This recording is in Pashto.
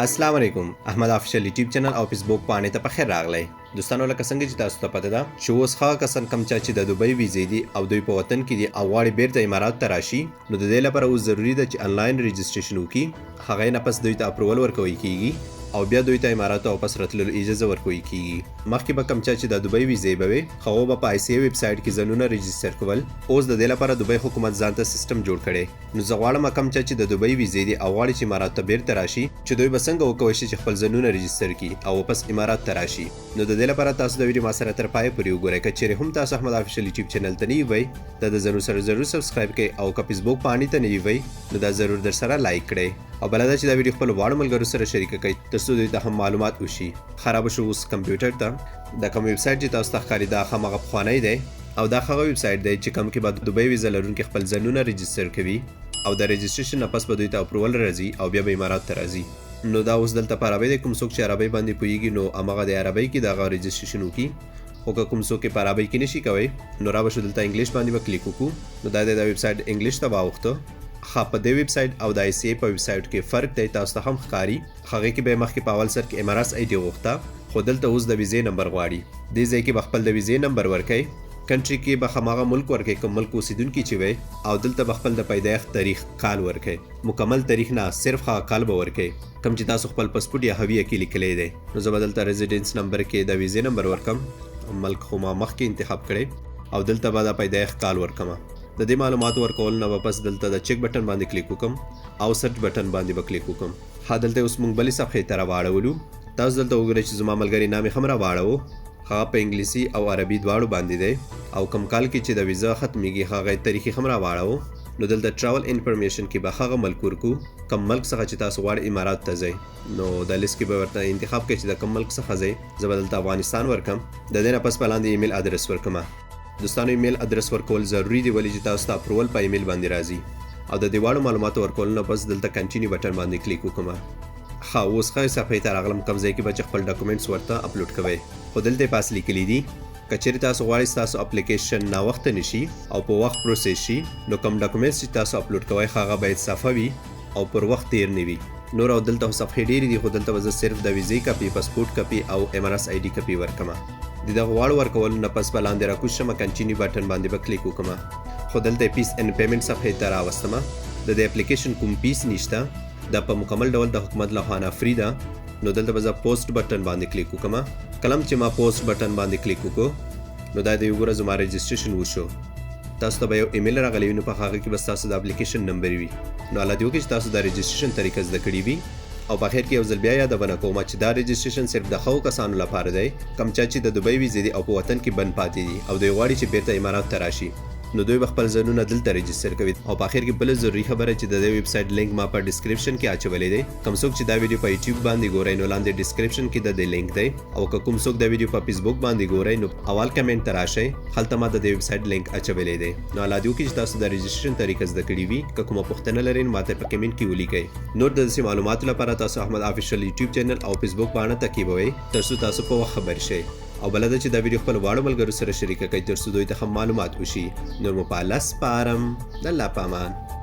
السلام علیکم احمد افشل یوټیوب چینل او فیسبوک باندې ته په خیر راغلی دوستانو لکه څنګه چې تاسو ته پته ده چې اوس هغه کسان کم چې د دوبۍ ویزې دي او دوی په وطن کې دي او غواړي بیرته امارات ته راشي نو د دې لپاره اوس ضروري ده چې انلاین رجسټریشن وکړي هغه نه پس دوی ته اپروول ورکوي کیږي او بیا دوی ته امارات ته واپس راتللو اجازه ورکوي کیږي مخکې به کم چې د دوبۍ ویزې به وي هغه به په آی سی ای ویب سایټ کې ځانونه رجسټر کول اوس د دې لپاره دوبۍ حکومت ځان ته سیستم جوړ کړي نو زه غواړم کم چې د دوبۍ ویزې دي او غواړي چې امارات ته بیرته راشي چې دوی به څنګه وکوي چې خپل ځانونه رجسټر کړي او واپس امارات ته راشي نو د دې لپاره تاسو د ویډیو ما سره تر پای پورې وګورئ که چیرې هم تاسو احمد افشل یوټیوب چینل ته نه وئ دا د ضرور سبسکرایب کړئ او که فیسبوک باندې ته نه وئ نو دا ضرور در سره لایک کړئ او بل دا چې دا ویډیو خپل واړو ملګرو سره شریک کړئ ترڅو دوی ته هم معلومات وشي خراب شو اوس کمپیوټر ته د کوم ویب سایټ چې تاسو ته ښکاري دا خامخا پخوانی دی او دا هغه ویب سایټ دی چې کوم کې به د دوبۍ ویزه لرونکي خپل ځانونه رجسټر کوي او د رجسټریشن نه پس به دوی ته اپروول راځي او بیا به امارات ته راځي نو دا اوس دلته په عربۍ دی کوم څوک چې عربۍ باندې پوهیږي نو هماغه د عربۍ کې دغه رجسټریشن وکړي خو که کوم څوک یې په عربۍ کې نشي کوی نو را به شو دلته انګلیش باندې به کلیک وکړو نو دا د ویب سایټ انګلیش ته واوښته ښه په دې ویب سایټ او د آی سی ای په ویب سایټ کې فرق دی تاسو ته هم ښکاري هغې کې به مخکې په اول سر کې اماراتس آی ډي غوښته خو دلته اوس د ویزې نمبر غواړي دې ځای کې به خپل د ویزې نمبر ورکئ کنټري کې به هماغه ملک ورکئ کوم ملک اوسیدونکي چې وی او دلته به خپل د پیدایښت تاریخ کال ورکئ مکمل تاریخ نه صرف هغه کال به ورکئ کوم چې تاسو خپل پاسپورټ یا هویه کې لیکلی دی نو زه به دلته ریزیډنس نمبر کې د ویزې نمبر ورکم ملک خو ما مخکې انتخاب کړی او دلته به د پیدایښت کال ورکم د دې معلوماتو ورکول نه واپس دلته د چیک بټن باندې کلیک وکم او سرچ بټن باندې به کلیک وکم ها دلته اوس موږ بلې صفحې ته راواړولو تاسو دلته وګورئ چې زما ملګري نام یې هم راواړو هغه په انګلیسي او عربي دواړو باندې دی او کم کال کې چې د ویزا ختمیږي هغه تاریخ هم راواړو نو دلته ټراول انفارمیشن کې به هغه ملک ورکو کم ملک څخه چې تاسو غواړئ امارات ته ځئ نو د لیست کې به ورته انتخاب کړئ چې د کم ملک څخه ځئ زه به دلته افغانستان ورکم د دې نه پس په لاندې ایمیل ادرس ورکم دوستانو ایمیل ادرس ورکول ضروری دی ولې چې تاسو ته اپروول په ایمیل باندې راځي او د دې واړو معلوماتو ورکول نه پس دلته کنټینیو بټن باندې کلیک وکړم ښه اوس ښه صفحې ته راغلم کوم ځای کې به چې خپل ډاکومنټس ورته اپلوډ کوئ خو دلته پاس لیکلي دي که چیرې تاسو غواړئ ستاسو اپلیکیشن ناوخته نشي او په وخت پروسس شي نو کوم ډاکومنټس چې تاسو اپلوډ کوئ هغه باید صفه وي او پر وخت تیر نه وي نور او دلته صفحې ډېرې دي خو دلته به زه صرف د ویزې کاپي پاسپورټ کاپي او اماراتس آی ډي کاپي ورکم د دغه واړو ورکولو نه پس به لاندې راکوز شم کنټینیو بټن باندې به کلیک وکړم خو دلته پیس ان پیمنټ صفحې ته راوستم د دې اپلیکیشن کوم پیس نشته دا په مکمل ډول د حکومت لخوا نه فری ده نو دلته به زه پوسټ بټن باندې کلیک وکړم کلم چې ما پوسټ بټن باندې کلیک وکړو نو دا د یو ورځ زما رجسټریشن وشو تاسو ته به یو ایمیل راغلی وي نو په هغه کې به ستاسو د اپلیکیشن نمبر وي نو الله دې وکړي چې تاسو د رجسټریشن طریقه زده کړې وي او په اخر کې یو ځل بیا یادونه کوم چې دا رجسټریشن صرف د ښو کسانو لپاره دی کوم چې د دوبۍ ویزې دي او په وطن کې بند پاتې دي او دوی غواړي چې بیرته امارات ته راشي نو دوی به خپل ځانونه دلته رجسټر کوي او په اخر کې بل ضروري خبره چې د دې ویب سایټ لینک ما په ډسکرپشن کې اچولې دی کوم څوک چې دا ویډیو په یوټیوب باندې ګوري نو لاندې ډسکرپشن کې د دې لینک دی او که کوم څوک دا ویډیو په فیسبوک باندې ګوري نو اول کمنټ ته راشئ هلته ما د دې ویب سایټ لینک اچولې دی نو الله دې وکړي چې تاسو د رجسټریشن طریقه زده کړې وي که کومه پوښتنه لرئ ماته په کمنټ کې ولیکئ نور د داسې معلوماتو لپاره تاسو احمد افیشل یوټیوب چینل او فیسبوک باندې تعقیبوئ ترڅو تاسو په وخت خبر شئ او بل دا چې دا ویډیو خپل واړو ملګرو سره شریک کړئ ترڅو دوی ته هم معلومات وشي نور مو په الله سپارم د الله په امان